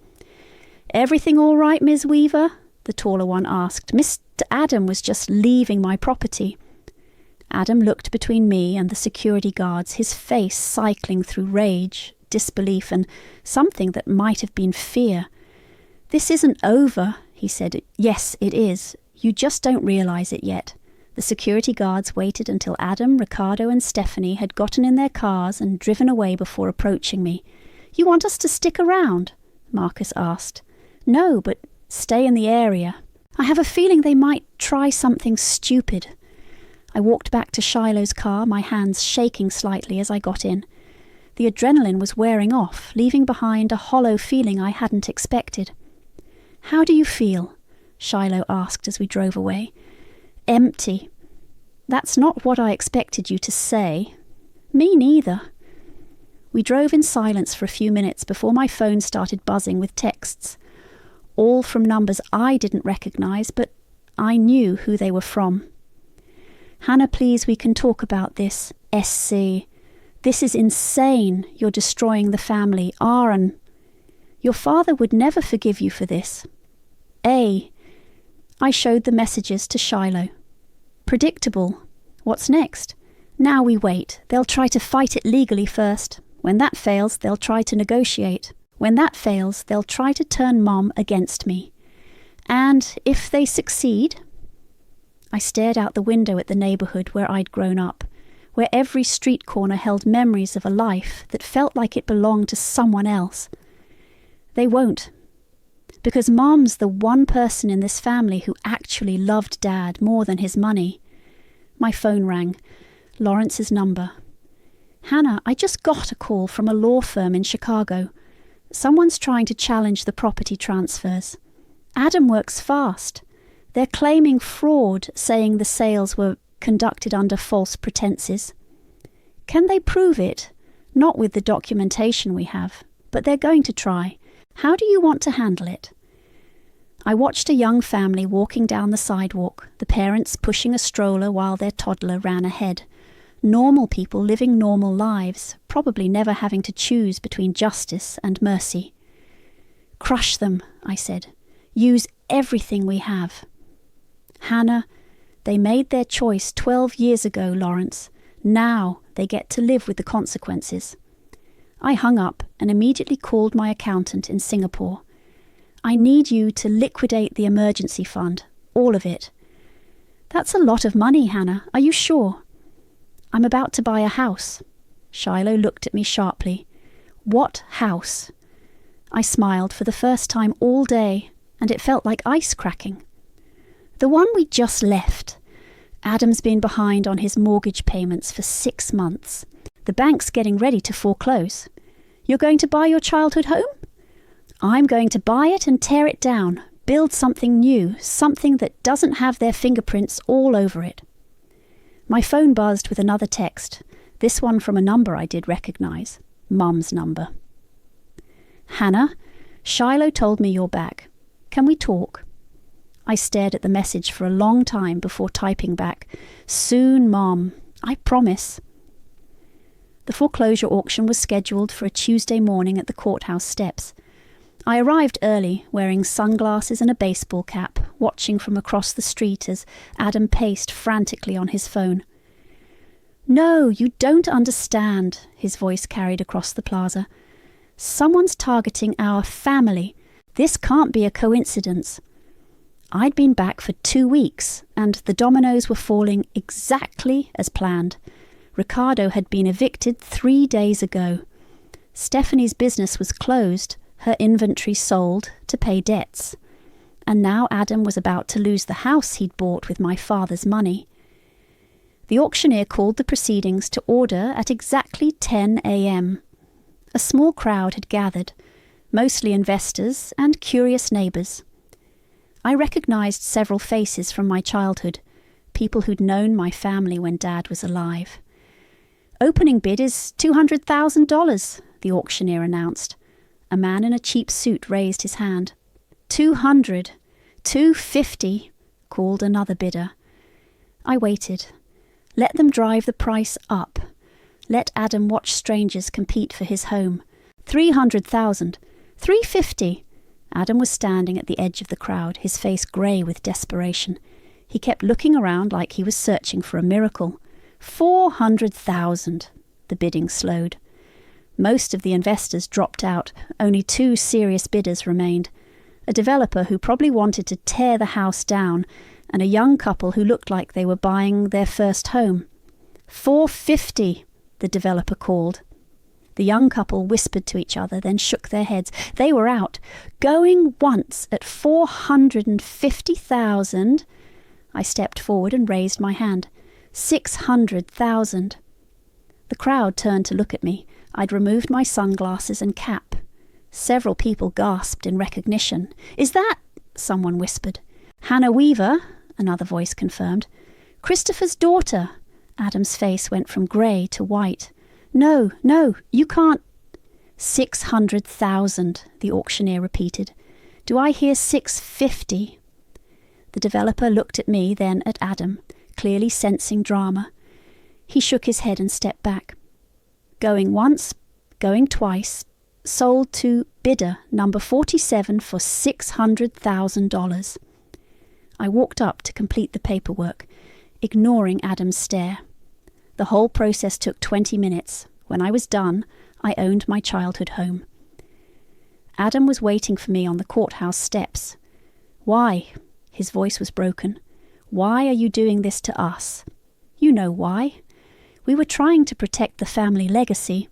Everything all right, Ms. Weaver? The taller one asked. Mr. Adam was just leaving my property. Adam looked between me and the security guards, his face cycling through rage, disbelief, and something that might have been fear. This isn't over, he said. Yes, it is. You just don't realize it yet. The security guards waited until Adam, Ricardo, and Stephanie had gotten in their cars and driven away before approaching me. You want us to stick around? Marcus asked. No, but stay in the area. I have a feeling they might try something stupid. I walked back to Shiloh's car, my hands shaking slightly as I got in. The adrenaline was wearing off, leaving behind a hollow feeling I hadn't expected. How do you feel? Shiloh asked as we drove away. Empty. That's not what I expected you to say. Me neither. We drove in silence for a few minutes before my phone started buzzing with texts, all from numbers I didn't recognise, but I knew who they were from. "Hannah, please, we can talk about this. SC. This is insane. You're destroying the family. Aaron. Your father would never forgive you for this. A. I showed the messages to Shiloh. Predictable. What's next? Now we wait. They'll try to fight it legally first. When that fails, they'll try to negotiate. When that fails, they'll try to turn Mom against me. And if they succeed..." I stared out the window at the neighbourhood where I'd grown up, where every street corner held memories of a life that felt like it belonged to someone else. They won't. Because Mom's the one person in this family who actually loved Dad more than his money. My phone rang. Lawrence's number. "Hannah, I just got a call from a law firm in Chicago. Someone's trying to challenge the property transfers. Adam works fast. They're claiming fraud, saying the sales were conducted under false pretenses. Can they prove it? Not with the documentation we have, but they're going to try. How do you want to handle it?" I watched a young family walking down the sidewalk, the parents pushing a stroller while their toddler ran ahead. Normal people living normal lives, probably never having to choose between justice and mercy. "Crush them," I said. "Use everything we have." "Hannah, they made their choice 12 years ago, Lawrence. Now they get to live with the consequences." I hung up and immediately called my accountant in Singapore. "I need you to liquidate the emergency fund, all of it." "That's a lot of money, Hannah. Are you sure?" "I'm about to buy a house." Shiloh looked at me sharply. "What house?" I smiled for the first time all day, and it felt like ice cracking. "The one we just left. Adam's been behind on his mortgage payments for 6 months. The bank's getting ready to foreclose. You're going to buy your childhood home? I'm going to buy it and tear it down, build something new, something that doesn't have their fingerprints all over it." My phone buzzed with another text, this one from a number I did recognise, Mum's number. "Hannah, Shiloh told me you're back. Can we talk?" I stared at the message for a long time before typing back, "Soon, Mom. I promise." The foreclosure auction was scheduled for a Tuesday morning at the courthouse steps. I arrived early, wearing sunglasses and a baseball cap, watching from across the street as Adam paced frantically on his phone. "No, you don't understand," his voice carried across the plaza. "Someone's targeting our family. This can't be a coincidence." I'd been back for 2 weeks, and the dominoes were falling exactly as planned. Ricardo had been evicted 3 days ago. Stephanie's business was closed, her inventory sold to pay debts. And now Adam was about to lose the house he'd bought with my father's money. The auctioneer called the proceedings to order at exactly 10 a.m. A small crowd had gathered, mostly investors and curious neighbours. I recognised several faces from my childhood, people who'd known my family when Dad was alive. "Opening bid is $200,000, the auctioneer announced. A man in a cheap suit raised his hand. 200, 250, called another bidder. I waited. Let them drive the price up. Let Adam watch strangers compete for his home. 300,000, 350. Adam was standing at the edge of the crowd, his face grey with desperation. He kept looking around like he was searching for a miracle. 400,000. The bidding slowed. Most of the investors dropped out. Only 2 serious bidders remained. A developer who probably wanted to tear the house down, and a young couple who looked like they were buying their first home. 450, the developer called. The young couple whispered to each other, then shook their heads. They were out. Going once at 450,000. I stepped forward and raised my hand. 600,000. The crowd turned to look at me. I'd removed my sunglasses and cap. Several people gasped in recognition. "Is that..." someone whispered. "Hannah Weaver," another voice confirmed. "Christopher's daughter." Adam's face went from grey to white. No, you can't..." $600,000, the auctioneer repeated. Do I hear 650? The developer looked at me, then at Adam, clearly sensing drama. He shook his head and stepped back. Going once, going twice, sold to bidder number 47 for $600,000. I walked up to complete the paperwork, ignoring Adam's stare. The whole process took 20 minutes. When I was done, I owned my childhood home. Adam was waiting for me on the courthouse steps. Why? His voice was broken. Why are you doing this to us? You know why. We were trying to protect the family legacy.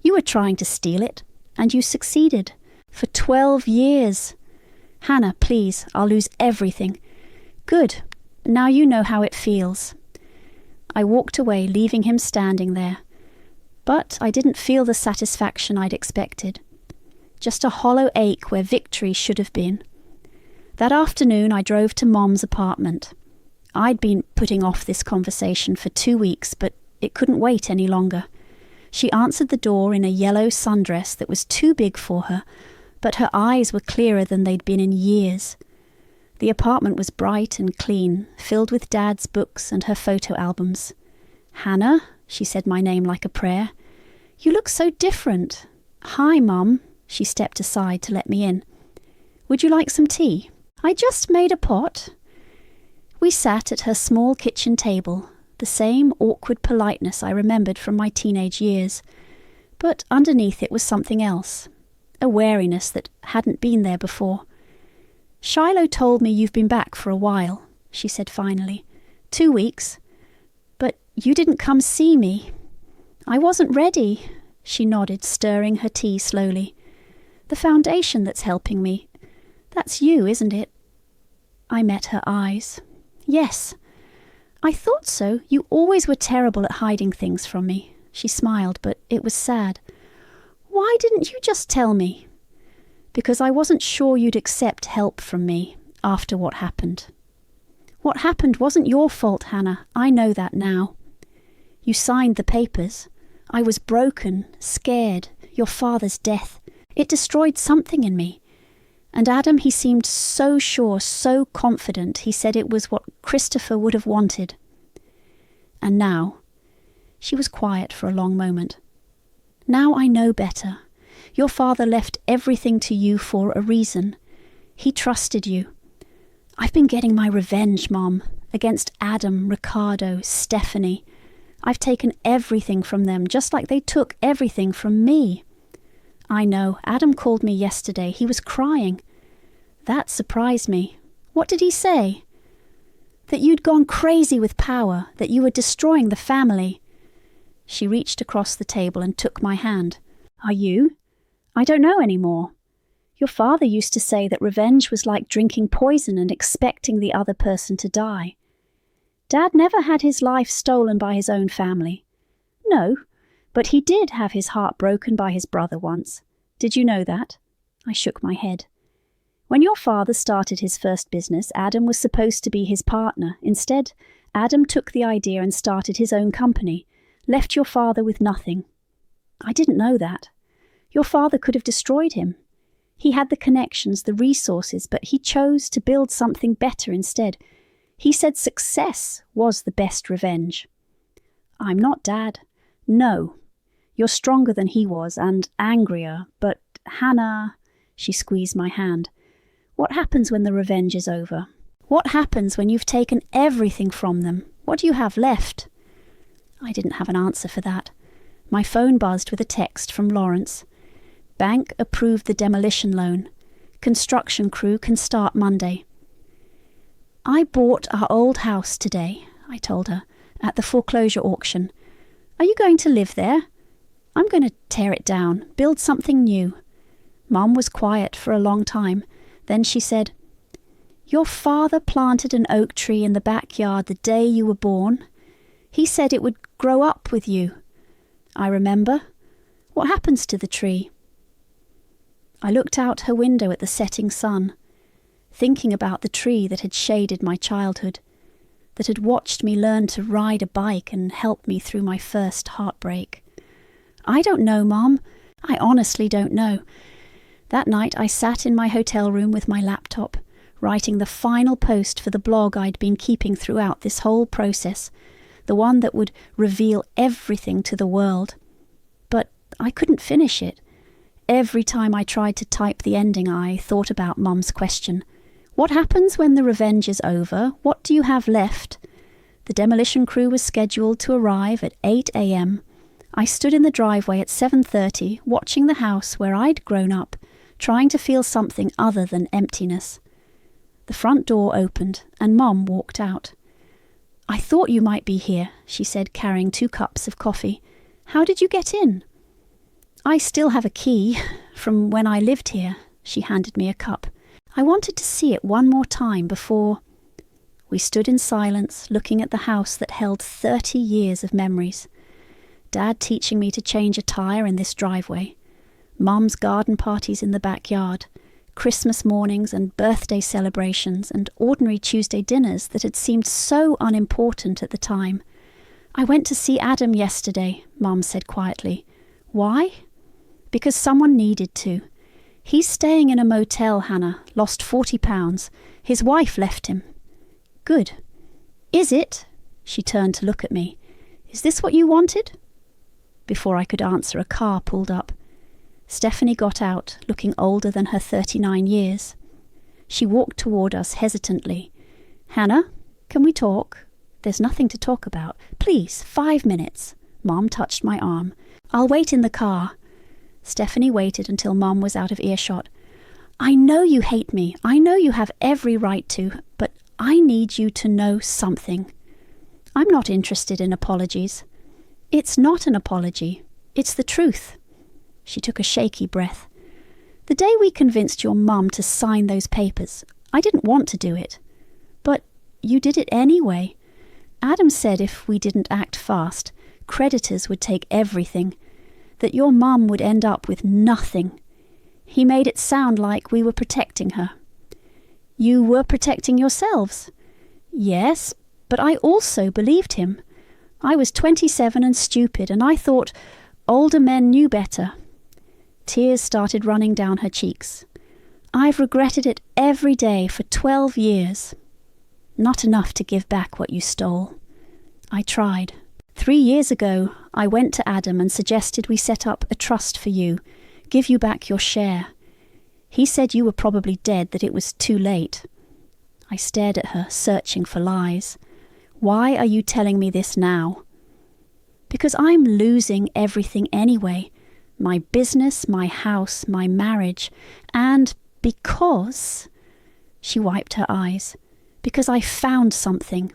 You were trying to steal it, and you succeeded. For 12 years. Hannah, please, I'll lose everything. Good. Now you know how it feels. I walked away, leaving him standing there. But I didn't feel the satisfaction I'd expected. Just a hollow ache where victory should have been. That afternoon I drove to Mom's apartment. I'd been putting off this conversation for 2 weeks, but it couldn't wait any longer. She answered the door in a yellow sundress that was too big for her, but her eyes were clearer than they'd been in years. The apartment was bright and clean, filled with Dad's books and her photo albums. Hannah, she said my name like a prayer. You look so different. Hi, Mum. She stepped aside to let me in. Would you like some tea? I just made a pot. We sat at her small kitchen table, the same awkward politeness I remembered from my teenage years. But underneath it was something else, a wariness that hadn't been there before. Shiloh told me you've been back for a while, she said finally. 2 weeks. But you didn't come see me. I wasn't ready, she nodded, stirring her tea slowly. The foundation that's helping me. That's you, isn't it? I met her eyes. Yes. I thought so. You always were terrible at hiding things from me. She smiled, but it was sad. Why didn't you just tell me? Because I wasn't sure you'd accept help from me after what happened. What happened wasn't your fault, Hannah. I know that now. You signed the papers. I was broken, scared. Your father's death. It destroyed something in me. And Adam, he seemed so sure, so confident. He said it was what Christopher would have wanted. And now, she was quiet for a long moment. Now I know better. Your father left everything to you for a reason. He trusted you. I've been getting my revenge, Mom, against Adam, Ricardo, Stephanie. I've taken everything from them, just like they took everything from me. I know. Adam called me yesterday. He was crying. That surprised me. What did he say? That you'd gone crazy with power, that you were destroying the family. She reached across the table and took my hand. Are you? I don't know anymore. Your father used to say that revenge was like drinking poison and expecting the other person to die. Dad never had his life stolen by his own family. No, but he did have his heart broken by his brother once. Did you know that? I shook my head. When your father started his first business, Adam was supposed to be his partner. Instead, Adam took the idea and started his own company, left your father with nothing. I didn't know that. Your father could have destroyed him. He had the connections, the resources, but he chose to build something better instead. He said success was the best revenge. I'm not Dad. No. You're stronger than he was and angrier, but Hannah, she squeezed my hand. What happens when the revenge is over? What happens when you've taken everything from them? What do you have left? I didn't have an answer for that. My phone buzzed with a text from Lawrence. Bank approved the demolition loan. Construction crew can start Monday. I bought our old house today, I told her, at the foreclosure auction. Are you going to live there? I'm going to tear it down, build something new. Mum was quiet for a long time. Then she said, Your father planted an oak tree in the backyard the day you were born. He said it would grow up with you. I remember. What happens to the tree? I looked out her window at the setting sun, thinking about the tree that had shaded my childhood, that had watched me learn to ride a bike and helped me through my first heartbreak. I don't know, Mom. I honestly don't know. That night I sat in my hotel room with my laptop, writing the final post for the blog I'd been keeping throughout this whole process, the one that would reveal everything to the world. But I couldn't finish it. Every time I tried to type the ending, I thought about Mum's question. What happens when the revenge is over? What do you have left? The demolition crew was scheduled to arrive at 8 a.m. I stood in the driveway at 7:30, watching the house where I'd grown up, trying to feel something other than emptiness. The front door opened, and Mum walked out. I thought you might be here, she said, carrying 2 cups of coffee. How did you get in? I still have a key from when I lived here. She handed me a cup. I wanted to see it one more time before... We stood in silence, looking at the house that held 30 years of memories. Dad teaching me to change a tyre in this driveway. Mum's garden parties in the backyard. Christmas mornings and birthday celebrations and ordinary Tuesday dinners that had seemed so unimportant at the time. I went to see Adam yesterday, Mum said quietly. Why? Because someone needed to. He's staying in a motel, Hannah, lost £40. His wife left him. Good. Is it? She turned to look at me. Is this what you wanted? Before I could answer, a car pulled up. Stephanie got out, looking older than her 39 years. She walked toward us hesitantly. Hannah, can we talk? There's nothing to talk about. Please, 5 minutes. Mum touched my arm. I'll wait in the car. Stephanie waited until Mum was out of earshot. I know you hate me. I know you have every right to, but I need you to know something. I'm not interested in apologies. It's not an apology. It's the truth. She took a shaky breath. The day we convinced your mum to sign those papers, I didn't want to do it. But you did it anyway. Adam said if we didn't act fast, creditors would take everything, that your mum would end up with nothing. He made it sound like we were protecting her. You were protecting yourselves. Yes, but I also believed him. I was 27 and stupid, and I thought older men knew better. Tears started running down her cheeks. I've regretted it every day for 12 years. Not enough to give back what you stole. I tried. 3 years ago, I went to Adam and suggested we set up a trust for you, give you back your share. He said you were probably dead, that it was too late. I stared at her, searching for lies. Why are you telling me this now? Because I'm losing everything anyway. My business, my house, my marriage. And because... She wiped her eyes. Because I found something.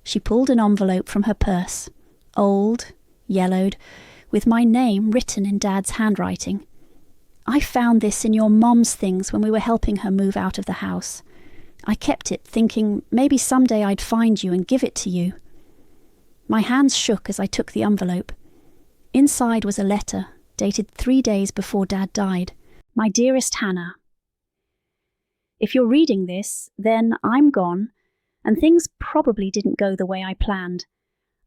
She pulled an envelope from her purse. Old, yellowed, with my name written in Dad's handwriting. I found this in your mom's things when we were helping her move out of the house. I kept it, thinking maybe someday I'd find you and give it to you. My hands shook as I took the envelope. Inside was a letter, dated 3 days before Dad died. My dearest Hannah, if you're reading this, then I'm gone, and things probably didn't go the way I planned.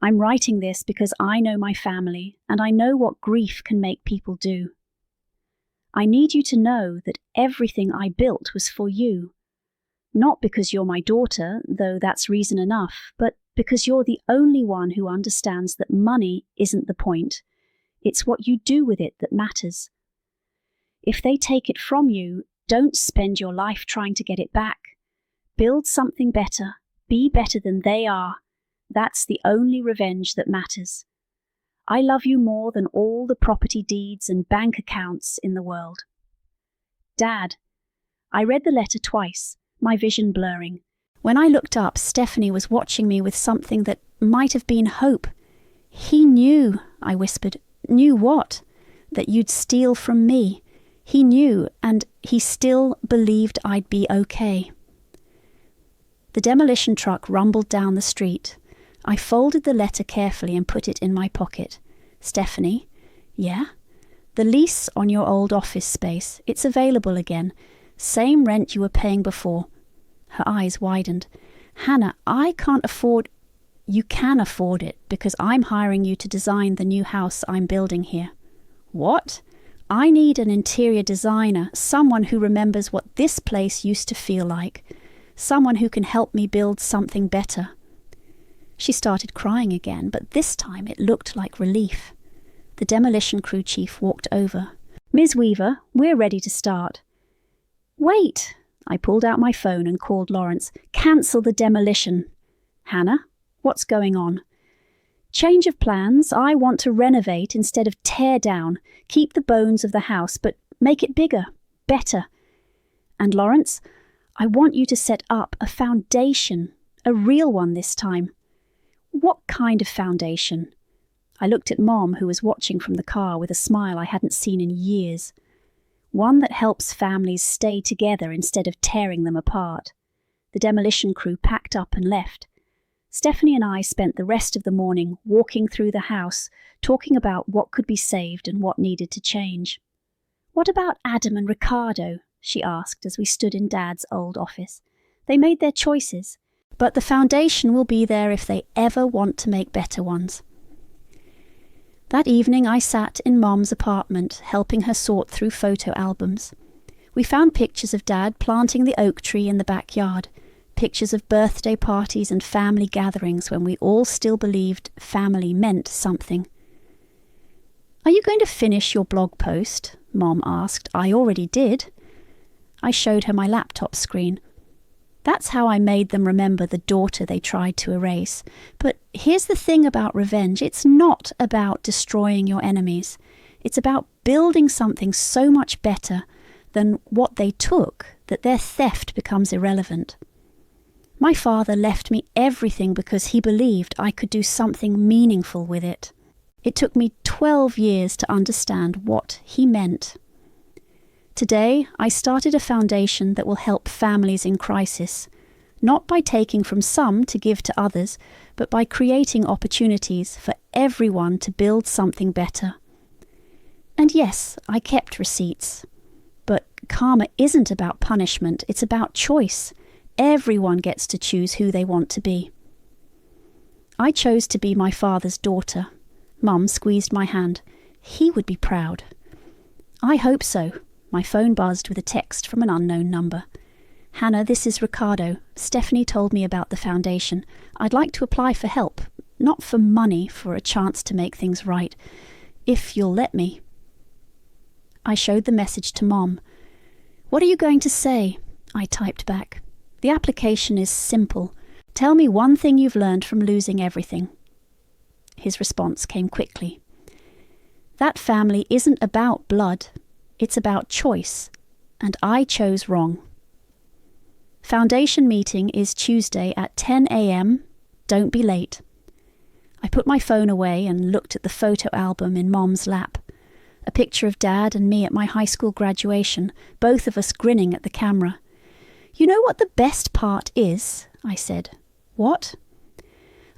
I'm writing this because I know my family, and I know what grief can make people do. I need you to know that everything I built was for you. Not because you're my daughter, though that's reason enough, but because you're the only one who understands that money isn't the point. It's what you do with it that matters. If they take it from you, don't spend your life trying to get it back. Build something better. Be better than they are. That's the only revenge that matters. I love you more than all the property deeds and bank accounts in the world. Dad. I read the letter twice, my vision blurring. When I looked up, Stephanie was watching me with something that might have been hope. He knew, I whispered. Knew what? That you'd steal from me. He knew, and he still believed I'd be okay. The demolition truck rumbled down the street. I folded the letter carefully and put it in my pocket. Stephanie? Yeah? The lease on your old office space. It's available again. Same rent you were paying before. Her eyes widened. Hannah, I can't afford... You can afford it, because I'm hiring you to design the new house I'm building here. What? I need an interior designer, someone who remembers what this place used to feel like, someone who can help me build something better. She started crying again, but this time it looked like relief. The demolition crew chief walked over. "Ms. Weaver, we're ready to start." "Wait!" I pulled out my phone and called Lawrence. "Cancel the demolition." "Hannah, what's going on?" "Change of plans. I want to renovate instead of tear down. Keep the bones of the house, but make it bigger, better. And Lawrence, I want you to set up a foundation, a real one this time." "What kind of foundation?" I looked at Mom, who was watching from the car with a smile I hadn't seen in years. "One that helps families stay together instead of tearing them apart." The demolition crew packed up and left. Stephanie and I spent the rest of the morning walking through the house, talking about what could be saved and what needed to change. "What about Adam and Ricardo?" she asked as we stood in Dad's old office. "They made their choices, but the foundation will be there if they ever want to make better ones." That evening I sat in Mom's apartment, helping her sort through photo albums. We found pictures of Dad planting the oak tree in the backyard, pictures of birthday parties and family gatherings when we all still believed family meant something. "Are you going to finish your blog post?" Mom asked. "I already did." I showed her my laptop screen. "That's how I made them remember the daughter they tried to erase. But here's the thing about revenge. It's not about destroying your enemies. It's about building something so much better than what they took that their theft becomes irrelevant. My father left me everything because he believed I could do something meaningful with it. It took me 12 years to understand what he meant. Today, I started a foundation that will help families in crisis, not by taking from some to give to others, but by creating opportunities for everyone to build something better. And yes, I kept receipts. But karma isn't about punishment, it's about choice. Everyone gets to choose who they want to be. I chose to be my father's daughter. Mum squeezed my hand. He would be proud. I hope so. My phone buzzed with a text from an unknown number. "Hannah, this is Ricardo. Stephanie told me about the foundation. I'd like to apply for help. Not for money, for a chance to make things right. If you'll let me." I showed the message to Mom. "What are you going to say?" I typed back. "The application is simple. Tell me one thing you've learned from losing everything." His response came quickly. "That family isn't about blood. It's about choice. And I chose wrong." Foundation meeting is Tuesday at 10 a.m. Don't be late. I put my phone away and looked at the photo album in Mom's lap. A picture of Dad and me at my high school graduation, both of us grinning at the camera. "You know what the best part is?" I said. "What?"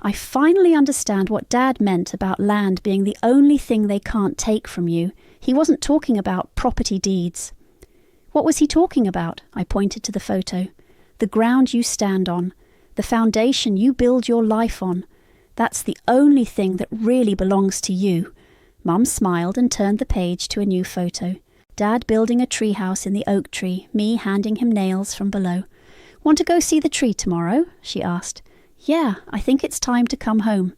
"I finally understand what Dad meant about land being the only thing they can't take from you. He wasn't talking about property deeds." "What was he talking about?" I pointed to the photo. "The ground you stand on, the foundation you build your life on. That's the only thing that really belongs to you." Mum smiled and turned the page to a new photo. Dad building a treehouse in the oak tree, me handing him nails from below. "Want to go see the tree tomorrow?" she asked. "Yeah, I think it's time to come home."